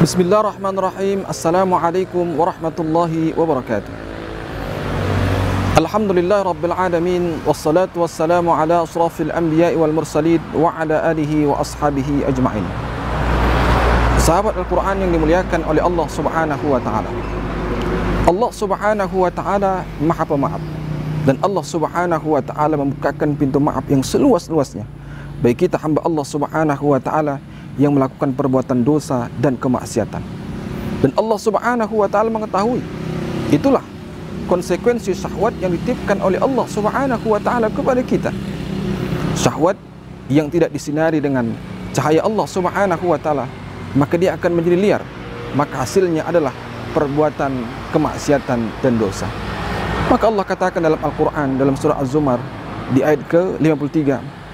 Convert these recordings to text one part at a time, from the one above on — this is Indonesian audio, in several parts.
Bismillahirrahmanirrahim. Assalamualaikum warahmatullahi wabarakatuh. Alhamdulillah rabbil alamin, wassalatu wassalamu ala asrafil anbiya'i wal mursalin wa ala alihi wa ashabihi ajma'in. Sahabat Al-Quran yang dimuliakan oleh Allah subhanahu wa ta'ala, Allah subhanahu wa ta'ala maha pemaaf, dan Allah subhanahu wa ta'ala membukakan pintu maaf yang seluas-luasnya bagi kita hamba Allah subhanahu wa ta'ala yang melakukan perbuatan dosa dan kemaksiatan. Dan Allah subhanahu wa ta'ala mengetahui itulah konsekuensi syahwat yang dititipkan oleh Allah subhanahu wa ta'ala kepada kita. Syahwat yang tidak disinari dengan cahaya Allah subhanahu wa ta'ala, maka dia akan menjadi liar. Maka hasilnya adalah perbuatan kemaksiatan dan dosa. Maka Allah katakan dalam Al-Quran, dalam surah Az-Zumar di ayat ke-53,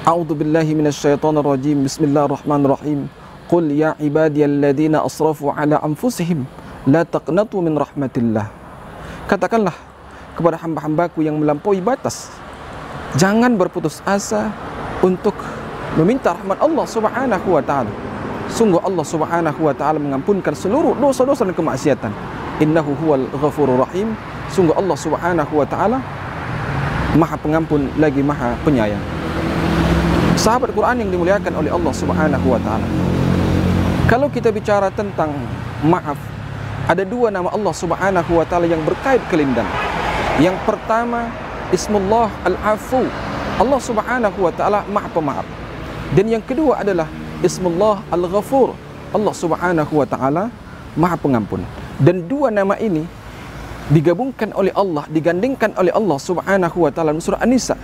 A'udzu billahi minasyaitonir rajim. Bismillahirrahmanirrahim. Qul ya ibadiyalladzina asrafu ala anfusihim la taqnatu min rahmatillah. Katakanlah kepada hamba-hambaku yang melampaui batas, jangan berputus asa untuk meminta rahmat Allah subhanahu wa ta'ala. Sungguh Allah subhanahu wa ta'ala mengampunkan seluruh dosa-dosa dan kemaksiatan. Innahu huwal ghafurur rahim. Sungguh Allah subhanahu wa ta'ala maha pengampun lagi maha penyayang. Sahabat Quran yang dimuliakan oleh Allah subhanahu wa ta'ala, kalau kita bicara tentang maaf, ada dua nama Allah subhanahu wa ta'ala yang berkait kelindan. Yang pertama, Ismullah Al-Afu, Allah subhanahu wa ta'ala maha pemaaf. Dan yang kedua adalah Ismullah Al-Ghafur, Allah subhanahu wa ta'ala maha pengampun. Dan dua nama ini digabungkan oleh Allah, digandingkan oleh Allah subhanahu wa ta'ala surah An-Nisa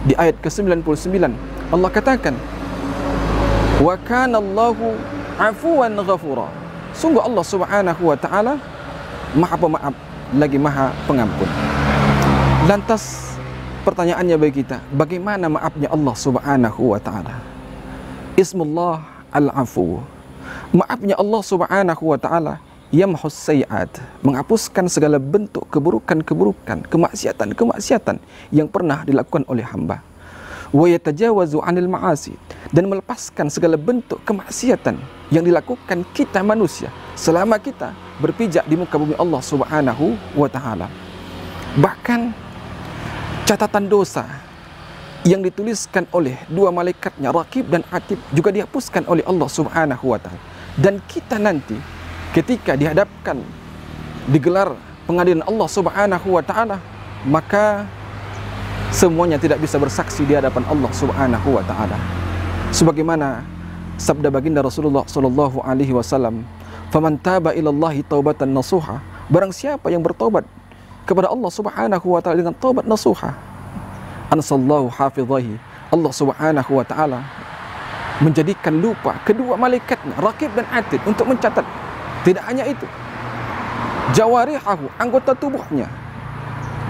di ayat ke-99. Allah katakan, wa kana Allahu afuwan ghafura. Sungguh Allah subhanahu wa ta'ala maha pemaaf lagi maha pengampun. Lantas pertanyaannya bagi kita, bagaimana maafnya Allah subhanahu wa ta'ala? Ismullah Al-Afu, maafnya Allah subhanahu wa ta'ala yamhus sayiat, menghapuskan segala bentuk keburukan-keburukan, kemaksiatan-kemaksiatan yang pernah dilakukan oleh hamba. Wa yatajawazu 'anil ma'asi, dan melepaskan segala bentuk kemaksiatan yang dilakukan kita manusia selama kita berpijak di muka bumi Allah subhanahu wa ta'ala. Bahkan catatan dosa yang dituliskan oleh dua malaikatnya Raqib dan Atid juga dihapuskan oleh Allah subhanahu wa ta'ala. Dan kita nanti ketika dihadapkan digelar pengadilan Allah subhanahu wa ta'ala, maka semuanya tidak bisa bersaksi di hadapan Allah subhanahu wa ta'ala. Sebagaimana sabda baginda Rasulullah sallallahu alaihi wasallam, faman taba ilallahi taubatan nasuha, barang siapa yang bertobat kepada Allah subhanahu wa ta'ala dengan taubat nasuha, ansallahu hafidhahi, Allah subhanahu wa ta'ala menjadikan lupa kedua malaikatnya Raqib dan Atid untuk mencatat. Tidak hanya itu, jawarihahu, anggota tubuhnya,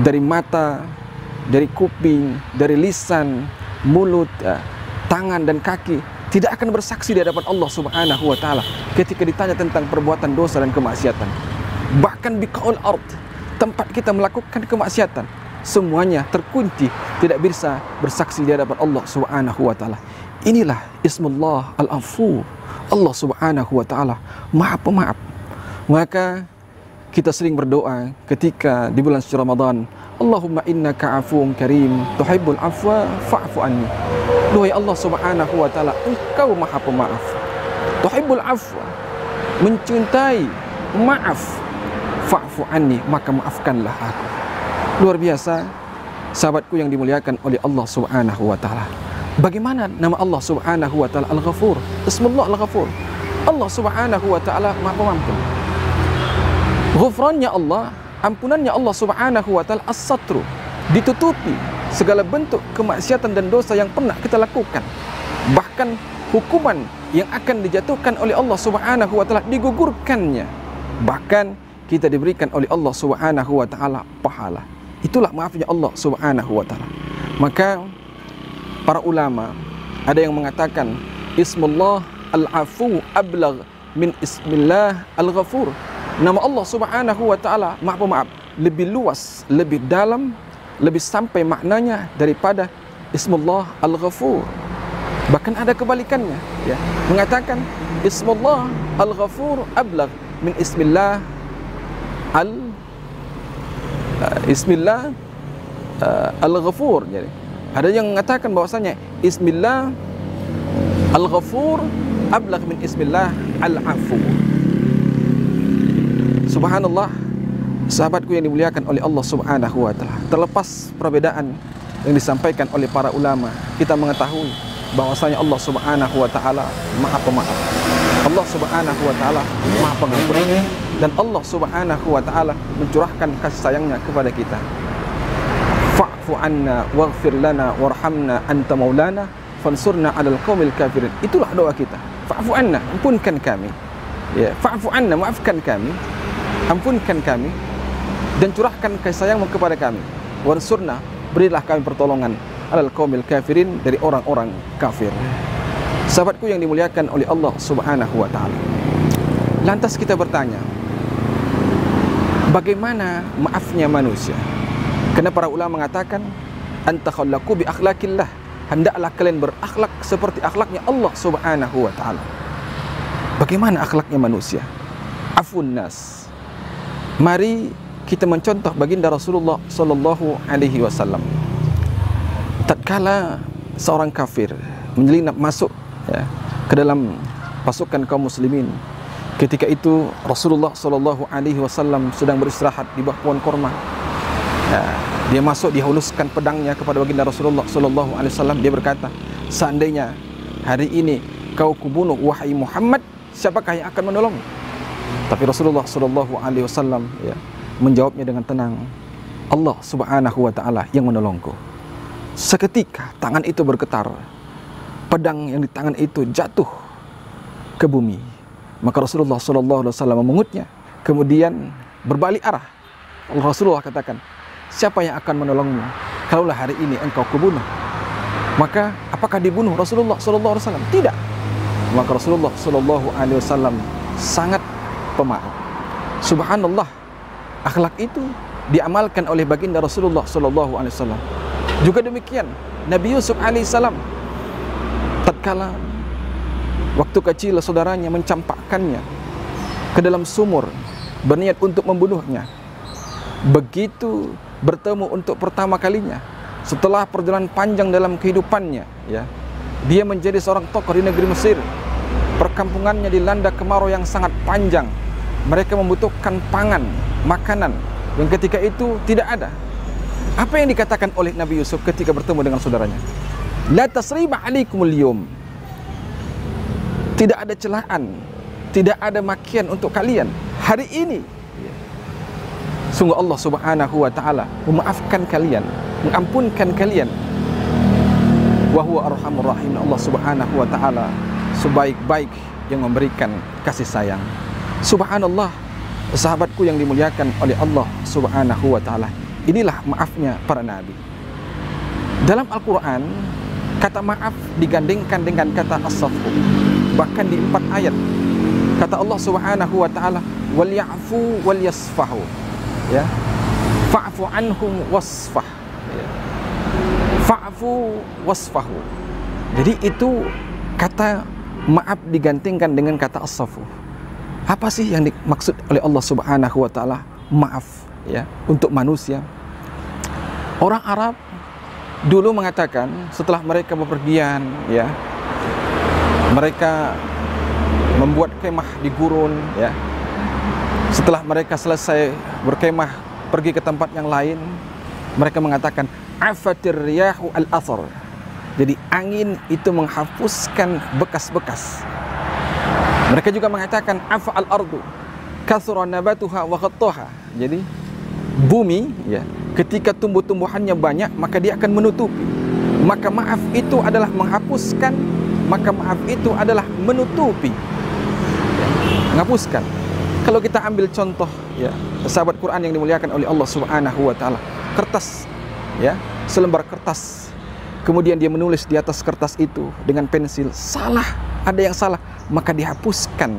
dari mata, dari kuping, dari lisan, mulut, tangan dan kaki, tidak akan bersaksi di hadapan Allah subhanahu wa ta'ala ketika ditanya tentang perbuatan dosa dan kemaksiatan. Bahkan biqaul ard, tempat kita melakukan kemaksiatan, semuanya terkunci, tidak bisa bersaksi di hadapan Allah subhanahu wa ta'ala. Inilah Ismullah Al-Afu, Allah subhanahu wa ta'ala maha pemaaf. Maka kita sering berdoa ketika di bulan suci Ramadan, Allahumma innaka afuwun karim tuhibbul afwa fa'fu anni. Duhai Allah subhanahu wa ta'ala, engkau maha pemaaf, tuhibbul afwa, mencintai maaf, fa'fu anni, maka maafkanlah aku. Luar biasa sahabatku yang dimuliakan oleh Allah subhanahu wa ta'ala. Bagaimana nama Allah subhanahu wa ta'ala Al-Ghafur? Ismullah Al-Ghafur, Allah subhanahu wa ta'ala maha pengampun. Ghufrannya Allah, ampunannya Allah subhanahu wa ta'ala as-satru, ditutupi segala bentuk kemaksiatan dan dosa yang pernah kita lakukan. Bahkan hukuman yang akan dijatuhkan oleh Allah subhanahu wa ta'ala digugurkannya. Bahkan kita diberikan oleh Allah subhanahu wa ta'ala pahala. Itulah maafnya Allah subhanahu wa ta'ala. Maka para ulama ada yang mengatakan Ismullah Al-Afu ablagh min Ismillah Al-Ghafur. Nama Allah subhanahu wa ta'ala maha pemaaf lebih luas, lebih dalam, lebih sampai maknanya daripada Ismullah Al-Ghafur. Bahkan ada kebalikannya, ya, mengatakan Ismullah Al-Ghafur ablagh min Ismillah Al-Ghafur. Jadi ada yang mengatakan bahwasanya Ismillah Al-Ghafur ablagh min Ismillah Al-Afu. Subhanallah, sahabatku yang dimuliakan oleh Allah Subhanahu wa taala. Terlepas perbedaan yang disampaikan oleh para ulama, kita mengetahui bahwasanya Allah Subhanahu wa taala Maha Pemaaf. Allah Subhanahu wa taala Maha Pengampun, dan Allah Subhanahu wa taala mencurahkan kasih sayangnya kepada kita. Fa'fu anna waghfir lana warhamna anta maulana fansurna 'alal qaumil kafirin. Itulah doa kita. Fa'fu anna, ampunkan kami. Ya, fa'fu anna, maafkan kami, ampunkan kami, dan curahkan kasih sayangmu kepada kami. Wansurna, berilah kami pertolongan 'alal qaumil kafirin, dari orang-orang kafir. Sahabatku yang dimuliakan oleh Allah Subhanahu wa taala. Lantas kita bertanya, bagaimana maafnya manusia? Karena para ulama mengatakan, anta khallaqu bi akhlaqillah, hendaklah kalian berakhlak seperti akhlaknya Allah Subhanahu wa taala. Bagaimana akhlaknya manusia? Afun nas. Mari kita mencontoh baginda Rasulullah sallallahu alaihi wasallam. Tatkala seorang kafir menyelinap masuk ke dalam pasukan kaum muslimin, ketika itu Rasulullah sallallahu alaihi wasallam sedang beristirahat di bawah pohon kurma. Dia masuk, dia huluskan pedangnya kepada baginda Rasulullah sallallahu alaihi wasallam. Dia berkata, seandainya hari ini kau kubunuh wahai Muhammad, siapakah yang akan menolong? Tapi Rasulullah sallallahu alaihi wasallam menjawabnya dengan tenang, Allah Subhanahu wa taala yang menolongku. Seketika tangan itu bergetar, pedang yang di tangan itu jatuh ke bumi. Maka Rasulullah sallallahu alaihi wasallam memengutnya, kemudian berbalik arah. Rasulullah katakan, siapa yang akan menolongmu kalaulah hari ini engkau kubunuh? Maka apakah dibunuh Rasulullah sallallahu alaihi wasallam? Tidak. Maka Rasulullah sallallahu alaihi wasallam sangat pemaaf. Subhanallah, akhlak itu diamalkan oleh baginda Rasulullah sallallahu alaihi wasallam. Juga demikian Nabi Yusuf alaihissalam, tatkala waktu kecil saudaranya mencampakkannya ke dalam sumur berniat untuk membunuhnya, begitu bertemu untuk pertama kalinya setelah perjalanan panjang dalam kehidupannya, dia menjadi seorang tokoh di negeri Mesir. Perkampungannya dilanda kemarau yang sangat panjang. Mereka membutuhkan pangan, makanan yang ketika itu tidak ada. Apa yang dikatakan oleh Nabi Yusuf ketika bertemu dengan saudaranya? La tasriba alaikumul yawm. Tidak ada celaan, tidak ada makian untuk kalian hari ini. Sungguh Allah Subhanahu wa taala memaafkan kalian, mengampunkan kalian. Wa huwa arhamur rahim. Allah Subhanahu wa taala sebaik-baik yang memberikan kasih sayang. Subhanallah, sahabatku yang dimuliakan oleh Allah Subhanahu wa taala. Inilah maafnya para nabi. Dalam Al-Quran, kata maaf digandingkan dengan kata as-safhu. Bahkan di 4 ayat kata Allah Subhanahu wa taala, wal ya'fu wal yasfahu. Fa'fu anhum wasfah. Fa'fu wasfahu. Jadi itu kata maaf digandingkan dengan kata as-safhu. Apa sih yang dimaksud oleh Allah Subhanahu wa taala maaf untuk manusia? Orang Arab dulu mengatakan setelah mereka bepergian, mereka membuat kemah di gurun, setelah mereka selesai berkemah pergi ke tempat yang lain, mereka mengatakan afatir riyahu al-athar. Jadi angin itu menghapuskan bekas-bekas. Mereka juga mengatakan afa al-ardu kathura nabatuha wa ghattaha. Jadi bumi ketika tumbuh-tumbuhannya banyak, maka dia akan menutupi. Maka maaf itu adalah menghapuskan, maka maaf itu adalah menutupi, menghapuskan. Kalau kita ambil contoh sahabat Quran yang dimuliakan oleh Allah Subhanahu wa taala, kertas, selembar kertas, kemudian dia menulis di atas kertas itu dengan pensil, salah, ada yang salah, maka dihapuskan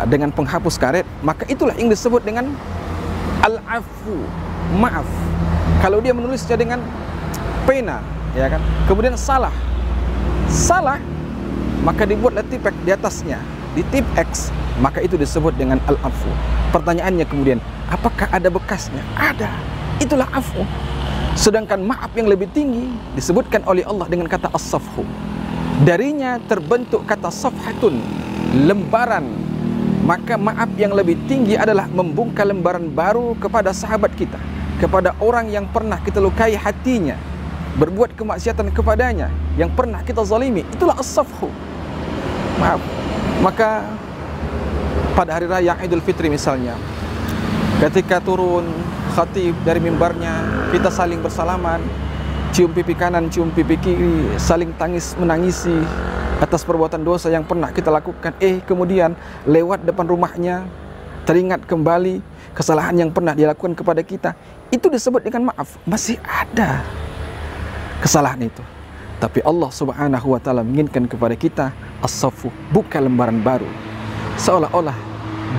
dengan penghapus karet. Maka itulah yang disebut dengan al-afu, maaf. Kalau dia menulisnya dengan pena, kemudian salah, maka dibuatlah tip X di atasnya. Di tip X, maka itu disebut dengan al-afu. Pertanyaannya kemudian, apakah ada bekasnya? Ada. Itulah afu. Sedangkan maaf yang lebih tinggi disebutkan oleh Allah dengan kata as-safhu. Darinya terbentuk kata safhatun, lembaran. Maka maaf yang lebih tinggi adalah membuka lembaran baru kepada sahabat kita, kepada orang yang pernah kita lukai hatinya, berbuat kemaksiatan kepadanya, yang pernah kita zalimi. Itulah as-safhu, maaf. Maka pada hari raya Idul Fitri misalnya, ketika turun khatib dari mimbarnya, kita saling bersalaman, cium pipi kanan, cium pipi kiri, saling tangis menangisi atas perbuatan dosa yang pernah kita lakukan. Kemudian lewat depan rumahnya, teringat kembali kesalahan yang pernah dilakukan kepada kita. Itu disebut dengan maaf. Masih ada kesalahan itu, tapi Allah Subhanahu wa ta'ala menginginkan kepada kita as-safu, buka lembaran baru. Seolah-olah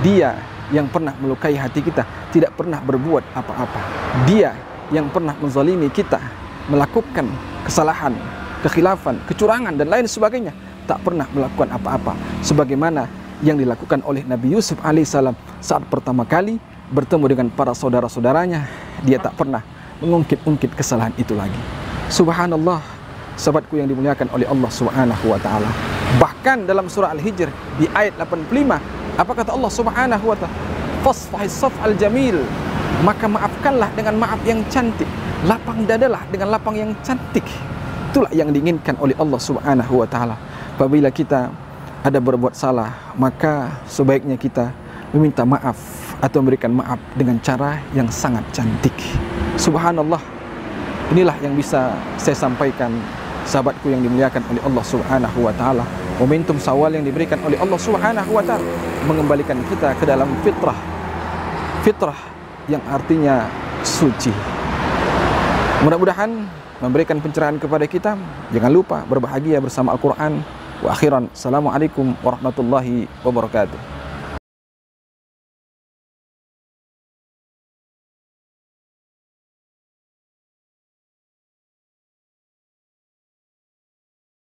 Dia yang pernah melukai hati kita tidak pernah berbuat apa-apa. Dia yang pernah menzalimi kita, melakukan kesalahan, kekhilafan, kecurangan dan lain sebagainya, tak pernah melakukan apa-apa, sebagaimana yang dilakukan oleh Nabi Yusuf alaihissalam saat pertama kali bertemu dengan para saudara-saudaranya. Dia tak pernah mengungkit-ungkit kesalahan itu lagi. Subhanallah, sahabatku yang dimuliakan oleh Allah Subhanahu wa ta'ala. Bahkan dalam surah Al-Hijr di ayat 85, apa kata Allah Subhanahu wa ta'ala? Fasfahis saf'al jamil, maka maafkanlah dengan maaf yang cantik. Lapang dadalah dengan lapang yang cantik. Itulah yang diinginkan oleh Allah Subhanahu wa ta'ala. Apabila kita ada berbuat salah, maka sebaiknya kita meminta maaf atau memberikan maaf dengan cara yang sangat cantik. Subhanallah, inilah yang bisa saya sampaikan, sahabatku yang dimuliakan oleh Allah Subhanahu wa ta'ala. Momentum Syawal yang diberikan oleh Allah Subhanahu wa ta'ala mengembalikan kita ke dalam fitrah yang artinya suci. Mudah-mudahan memberikan pencerahan kepada kita. Jangan lupa berbahagia bersama Al-Quran. Wa akhiran, assalamualaikum warahmatullahi wabarakatuh.